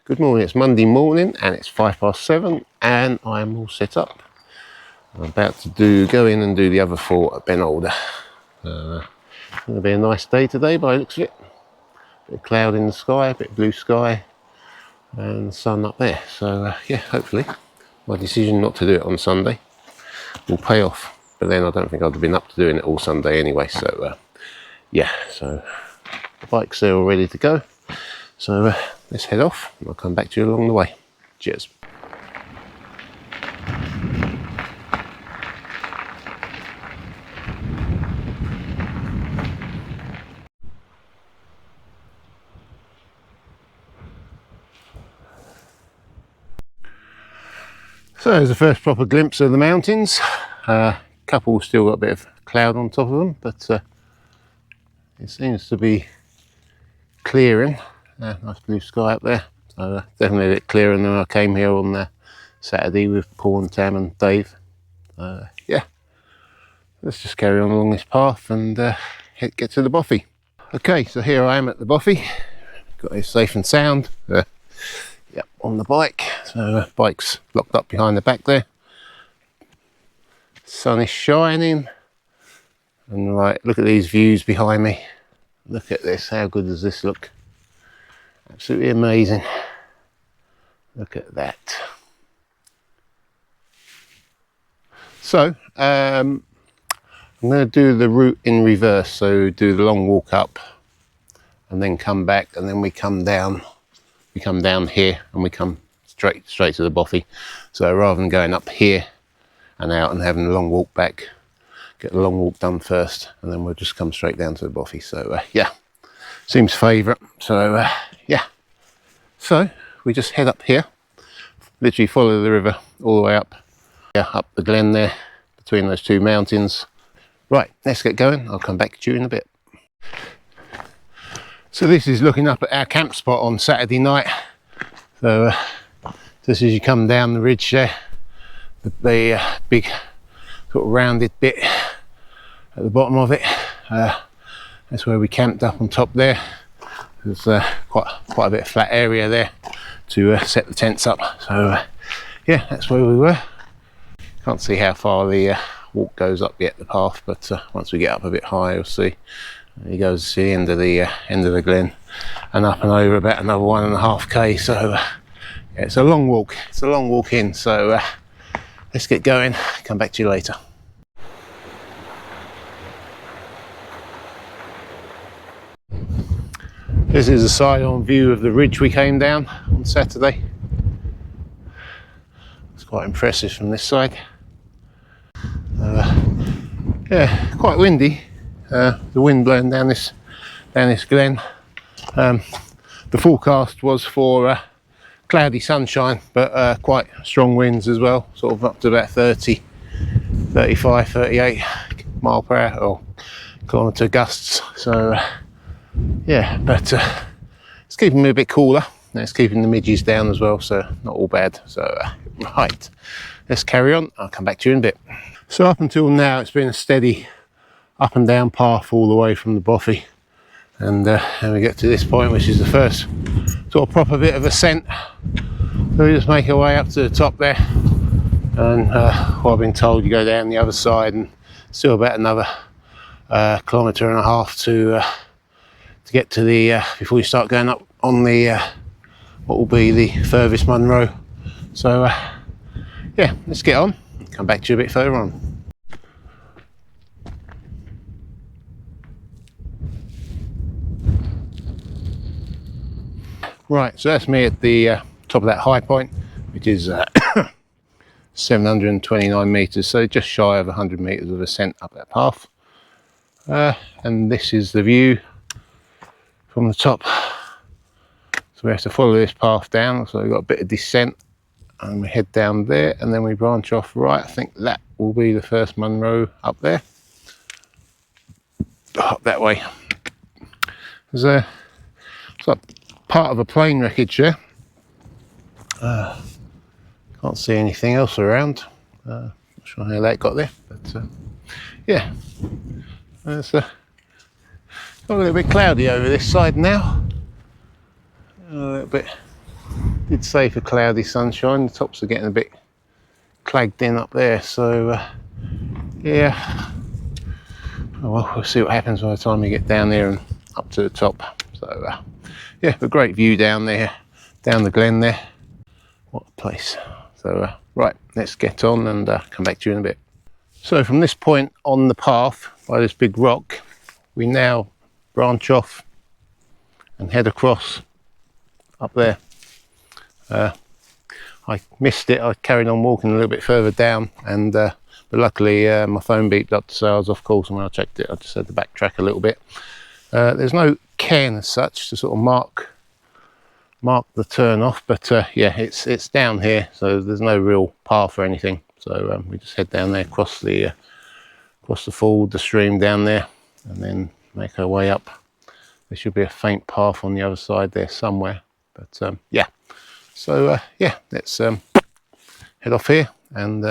Good morning, it's Monday morning and it's 7:05 and I'm all set up. I'm about to go in and do the other fort at Ben Alder. It's going to be a nice day today by the looks of it. A bit of cloud in the sky, a bit of blue sky and the sun up there. So yeah, hopefully my decision not to do it on Sunday will pay off. But then I don't think I'd have been up to doing it all Sunday anyway. So yeah, so the bike's there all ready to go. So let's head off and I'll come back to you along the way. Cheers. So there's the first proper glimpse of the mountains. Couple still got a bit of cloud on top of them, but it seems to be clearing. Nice blue sky up there. So definitely a bit clearer than I came here on Saturday with Paul and Tam and Dave. Yeah, let's just carry on along this path and get to the Bothy. Okay, so here I am at the Bothy. Got it safe and sound. Yep, on the bike. So bike's locked up behind the back there. Sun is shining. And right, look at these views behind me. Look at this, how good does this look? Absolutely amazing. Look at that. So, I'm going to do the route in reverse. So do the long walk up and then come back and then we come down. We come down here and we come straight to the Bothy. So rather than going up here and out and having a long walk back, get the long walk done first and then we'll just come straight down to the Bothy. So yeah, seems favourite. So yeah, so we just head up here, literally follow the river all the way up, yeah, up the glen there between those two mountains. Right, let's get going. I'll come back to you in a bit. So this is looking up at our camp spot on Saturday night. So just as you come down the ridge there, the big sort of rounded bit at the bottom of it, that's where we camped up on top there. There's quite a bit of flat area there to set the tents up. So yeah, that's where we were. Can't see how far the walk goes up yet, the path, but once we get up a bit higher, you'll see. He goes to the end of the glen and up and over about another 1.5 km. So yeah, it's a long walk. It's a long walk in. So let's get going. Come back to you later. This is a side-on view of the ridge we came down on Saturday. It's quite impressive from this side. Yeah, quite windy. The wind blowing down this glen. The forecast was for cloudy sunshine, but quite strong winds as well, sort of up to about 30, 35, 38 mile per hour or kilometre gusts. So yeah, but it's keeping me a bit cooler. And it's keeping the midges down as well, so not all bad. So right, let's carry on. I'll come back to you in a bit. So up until now, it's been a steady up and down path all the way from the Bothy, and we get to this point, which is the first sort of proper bit of ascent. So we just make our way up to the top there, and well, I've been told you go down the other side and still about another 1.5 kilometres to get to the before you start going up on the what will be the furthest Munro. So yeah, let's get on, come back to you a bit further on. Right, so that's me at the top of that high point, which is 729 metres, so just shy of 100 metres of ascent up that path. And this is the view from the top. So we have to follow this path down, so we've got a bit of descent and we head down there and then we branch off right. I think that will be the first Munro up there. Up that way. There's it's like part of a plane wreckage there. Can't see anything else around. Not sure how that got there, but yeah, it's got a little bit cloudy over this side now. A little bit did say for cloudy sunshine. The tops are getting a bit clagged in up there, so yeah. Oh, well, we'll see what happens by the time we get down there and up to the top. So yeah, a great view down there, down the glen there. What a place. So right, let's get on and come back to you in a bit. So from this point on the path by this big rock, we now branch off and head across up there. I missed it. I carried on walking a little bit further down, and but luckily my phone beeped up to say I was off course, and when I checked it I just had to backtrack a little bit. There's no cairn as such to sort of mark the turn off, but yeah, it's down here, so there's no real path or anything. So we just head down there, across the fall, the stream down there, and then make our way up. There should be a faint path on the other side there somewhere, but yeah. So yeah, let's head off here and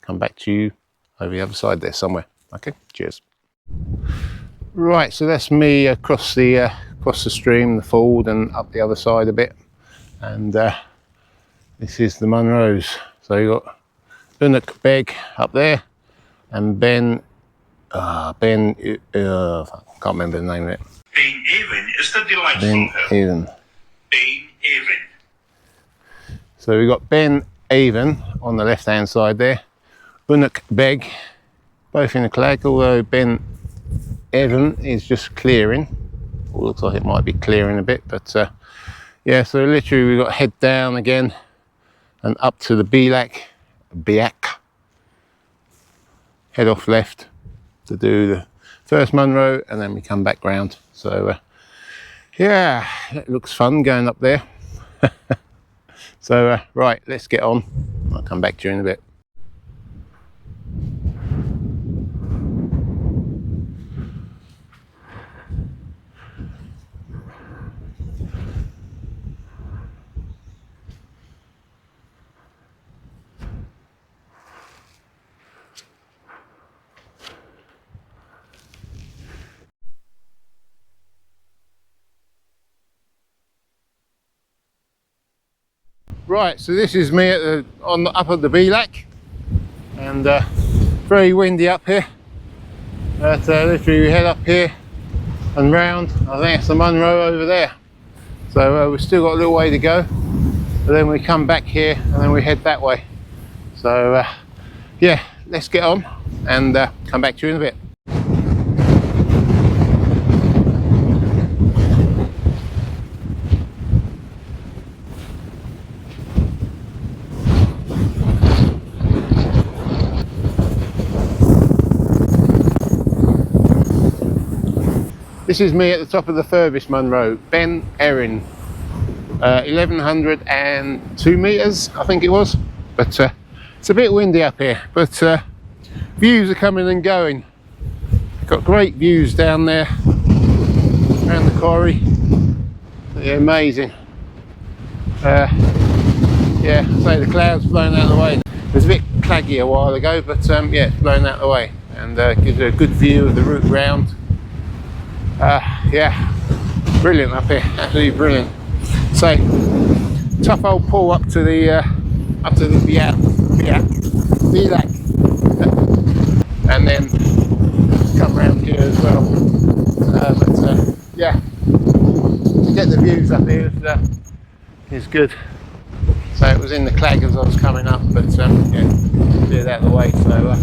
come back to you over the other side there somewhere. Okay, cheers. Right, so that's me across the stream, the ford, and up the other side a bit. And this is the Munros. So you got Aonach, Beag up there, and Ben. I can't remember the name of it. Ben Even is the delightful Ben Even. Ben Even. So we've got Ben Even on the left hand side there, Aonach, Beag, both in the clag, although Ben Even is just clearing. Well, looks like it might be clearing a bit, but yeah, so literally we've got to head down again and up to the Beag, head off left to do the first Munro, and then we come back round. So yeah, it looks fun going up there. So right, let's get on. I'll come back to you in a bit. Right, so this is me at up at the Beag, and very windy up here. But literally we head up here and round. I think it's the Munro over there. So we've still got a little way to go. But then we come back here and then we head that way. So yeah, let's get on and come back to you in a bit. This is me at the top of the furthest Munro, Ben Erin, 1102 metres, I think it was. But it's a bit windy up here, but views are coming and going. Got great views down there, around the quarry. They're amazing. Yeah, say the clouds blown out of the way. It was a bit claggy a while ago, but yeah, it's blown out of the way, and gives you a good view of the route round. Yeah, brilliant up here, absolutely brilliant. So tough old pull up to the Beag, and then come round here as well. But yeah, to get the views up here is good. So it was in the clag as I was coming up, but yeah, cleared out of the way. So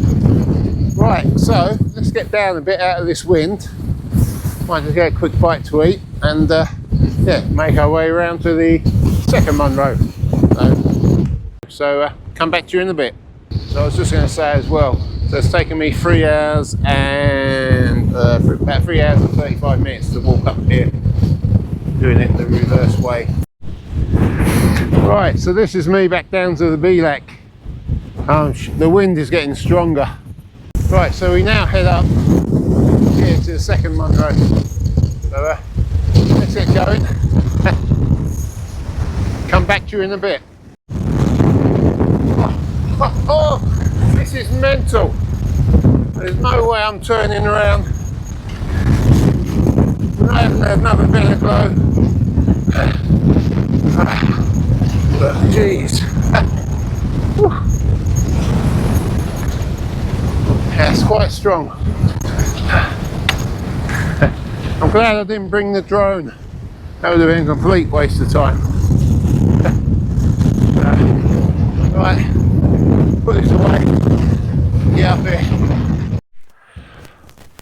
right, so let's get down a bit out of this wind. Might just get a quick bite to eat, and yeah, make our way around to the second Munro. So come back to you in a bit. So I was just going to say as well, so it's taken me 3 hours and about 3 hours and 35 minutes to walk up here, doing it the reverse way. Right, so this is me back down to the Beag. The wind is getting stronger. Right, so we now head up here to the second Munro. So let's get going. Come back to you in a bit. Oh, this is mental. There's no way I'm turning around. I haven't had another bit of glow. But jeez. That's quite strong. I'm glad I didn't bring the drone. That would have been a complete waste of time. Right, put this away. Get up here.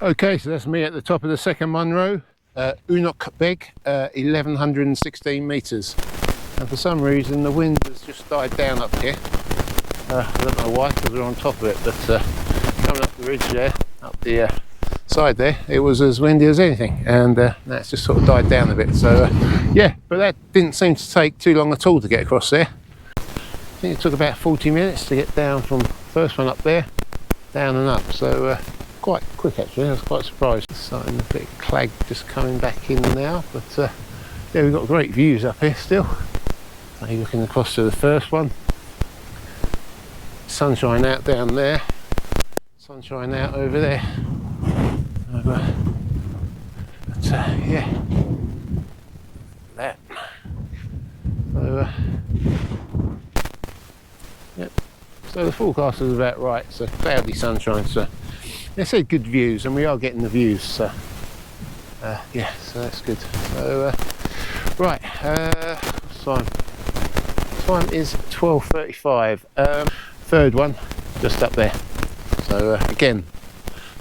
Okay, so that's me at the top of the second Munro. Aonach Beag, 1116 metres. And for some reason the wind has just died down up here. I don't know why, because we're on top of it, but coming up the ridge there, up the side there, it was as windy as anything, and that's just sort of died down a bit. So yeah, but that didn't seem to take too long at all to get across there. I think it took about 40 minutes to get down from the first one up there, down and up, so quite quick actually. I was quite surprised. Starting a bit of clag just coming back in now, but yeah, we've got great views up here still. So you're looking across to the first one. Sunshine out down there, sunshine out over there. But yeah, that. So yep. So the forecast is about right. So cloudy sunshine. So they said good views, and we are getting the views. So yeah, so that's good. So right, time is 12:35. Third one just up there. So again,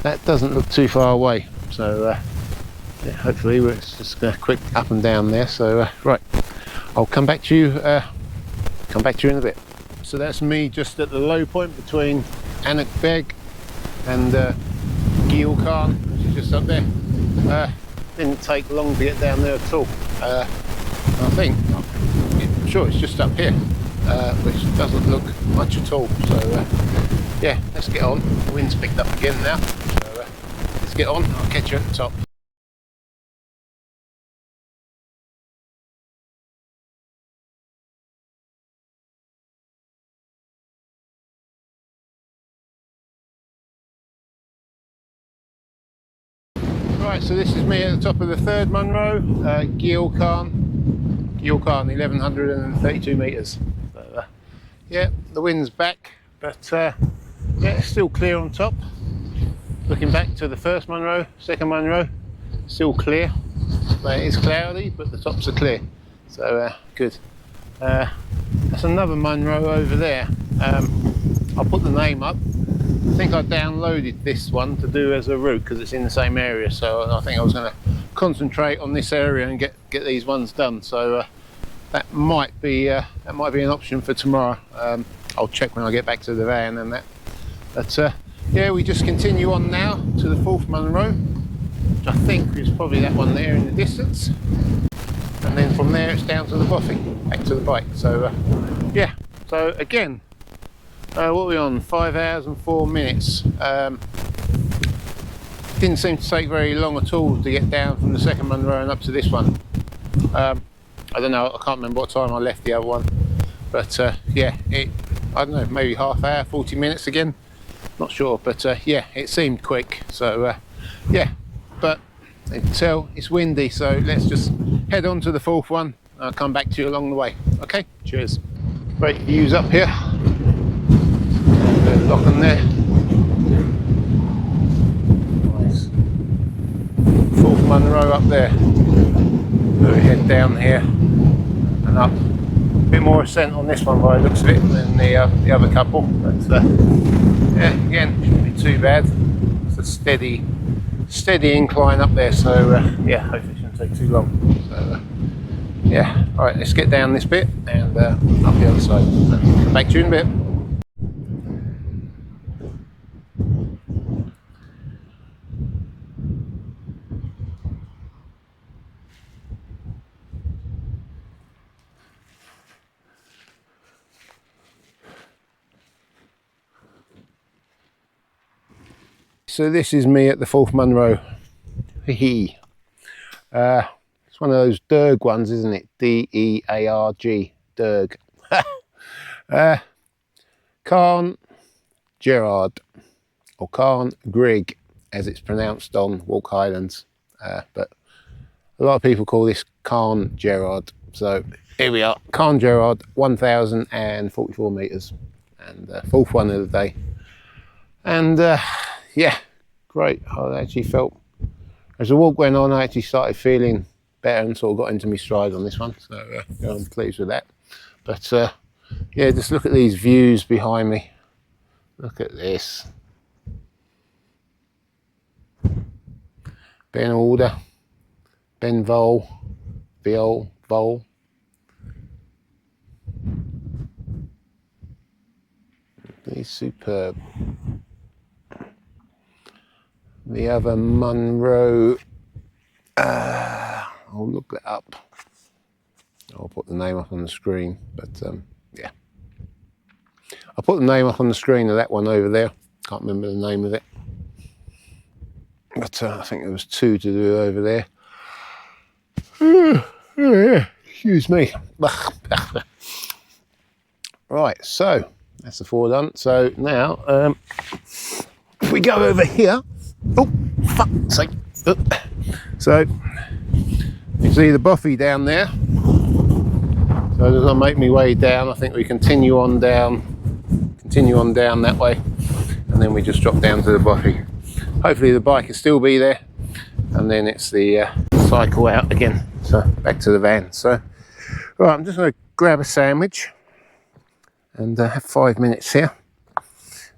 that doesn't look too far away. So yeah, hopefully it's just quick up and down there. So right, I'll come back to you. In a bit. So that's me just at the low point between Aonach Beag and Culra, which is just up there. Didn't take long to get down there at all. I think, I'm sure it's just up here, which doesn't look much at all. So yeah, let's get on. The wind's picked up again now. So let's get on. I'll catch you at the top. Right, so this is me at the top of the third Munro, Culra, 1132 metres. So, yeah, the wind's back, but yeah, it's still clear on top. Looking back to the first Munro, second Munro, still clear. But it is cloudy, but the tops are clear. So good. That's another Munro over there. I'll put the name up. I think I downloaded this one to do as a route because it's in the same area, so I think I was going to concentrate on this area and get these ones done. So that might be an option for tomorrow. I'll check when I get back to the van and that. But yeah, we just continue on now to the fourth Munro, which I think is probably that one there in the distance, and then from there it's down to the Bothy, back to the bike. So yeah, so again, what are we on? 5 hours and 4 minutes. Didn't seem to take very long at all to get down from the second Munro and up to this one. I don't know, I can't remember what time I left the other one, but yeah, I don't know, maybe half hour, 40 minutes again, not sure, but yeah, it seemed quick. So yeah, but you can tell it's windy, so let's just head on to the fourth one. I'll come back to you along the way. Okay, cheers. Great views up here. Lock on there. Nice. Fourth Munro up there. So we head down here and up. A bit more ascent on this one by the looks of it than the other couple. But yeah, again, shouldn't be too bad. It's a steady incline up there. So yeah, hopefully it shouldn't take too long. So yeah, all right, let's get down this bit and up the other side. So, back to you in a bit. So this is me at the fourth Munro. It's one of those Derg ones, isn't it? D-E-A-R-G, Derg. Carn Gerard, or Carn Grig, as it's pronounced on Walk Highlands. But a lot of people call this Carn Gerard, So here we are, Carn Gerard, 1,044 metres, and fourth one of the day. And yeah, great. I actually felt, as the walk went on, I actually started feeling better and sort of got into my stride on this one. So I'm pleased with that. But yeah, just look at these views behind me. Look at this. Ben Alder, Ben Vol, Vol. He's superb. The other Munro, I'll look that up. I'll put the name up on the screen, but yeah. I'll put the name up on the screen of that one over there. Can't remember the name of it. But I think there was two to do over there. Yeah, excuse me. Right, so that's the four done. So now, if we go over here, oh, fuck's sake. So you see the Bothy down there. So as I make my way down, I think we continue on down that way, and then we just drop down to the Bothy. Hopefully the bike will still be there, and then it's the cycle out again. So back to the van. So right, I'm just going to grab a sandwich and have 5 minutes here,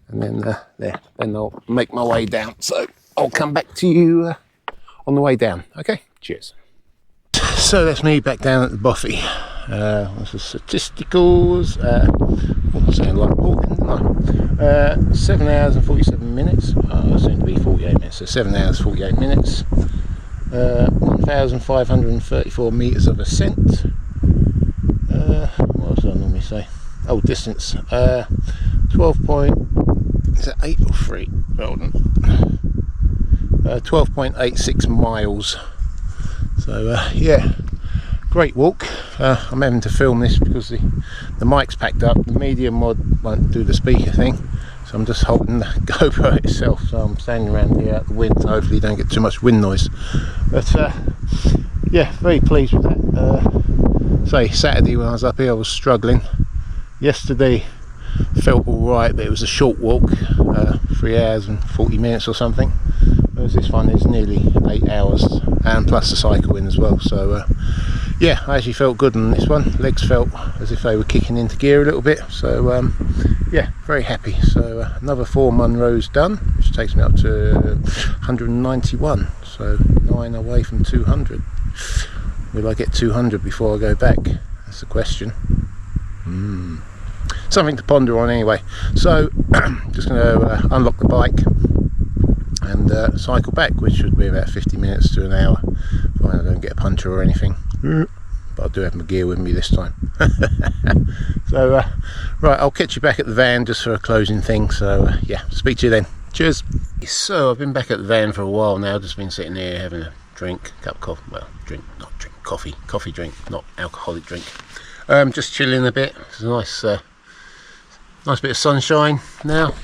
and then then I'll make my way down. So I'll come back to you on the way down. Okay, cheers. So that's me back down at the Bothy. What's the statisticals? I'm saying like walking, didn't I? 7 hours and 47 minutes. It seemed to be 48 minutes. So 7 hours 48 minutes. 1,534 metres of ascent. What else do I normally say? Oh, distance. 12 point. Is that 8 or 3? Hold on. 12.86 miles. So yeah, great walk. I'm having to film this because the mic's packed up. The media mod won't do the speaker thing, so I'm just holding the GoPro itself. So I'm standing around here at the wind, so hopefully you don't get too much wind noise. But yeah, very pleased with that. Say Saturday when I was up here I was struggling. Yesterday felt alright, but it was a short walk, 3 hours and 40 minutes or something. Whereas this one is nearly 8 hours, and plus the cycle in as well. So yeah, I actually felt good on this one. Legs felt as if they were kicking into gear a little bit. So yeah, very happy. So another 4 Munros done, which takes me up to 191. So 9 away from 200. Will I get 200 before I go back? That's the question. Something to ponder on anyway. So just going to unlock the bike and cycle back, which should be about 50 minutes to an hour, if I don't get a puncture or anything. But I do have my gear with me this time. So right, I'll catch you back at the van just for a closing thing. So yeah, speak to you then. Cheers. So I've been back at the van for a while now, just been sitting here having a drink, cup of coffee, well, coffee drink, not alcoholic drink. Just chilling a bit. It's a nice bit of sunshine now.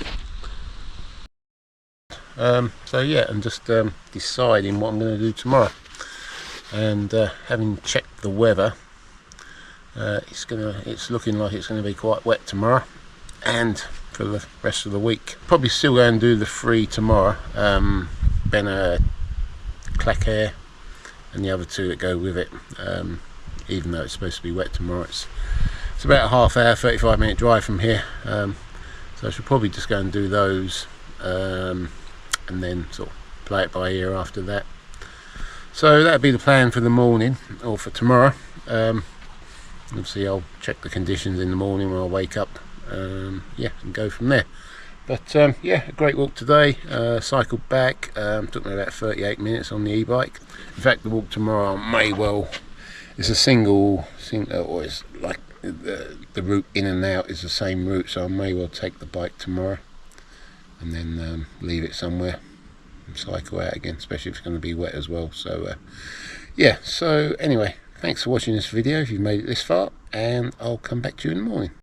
So yeah, I'm just deciding what I'm going to do tomorrow, and having checked the weather, it's looking like it's going to be quite wet tomorrow and for the rest of the week. Probably still going to do the 3 tomorrow, Ben Clackhair and the other 2 that go with it, even though it's supposed to be wet tomorrow. It's about a half hour, 35-minute drive from here, so I should probably just go and do those, and then sort of play it by ear after that. So that'll be the plan for the morning, or for tomorrow. Obviously I'll check the conditions in the morning when I wake up, yeah, and go from there. But yeah, a great walk today. Cycled back, took me about 38 minutes on the e-bike. In fact, the walk tomorrow may well, it's a single, or it's like the route in and out is the same route, so I may well take the bike tomorrow and then leave it somewhere and cycle out again, especially if it's going to be wet as well. So yeah, so anyway, thanks for watching this video if you've made it this far, and I'll come back to you in the morning.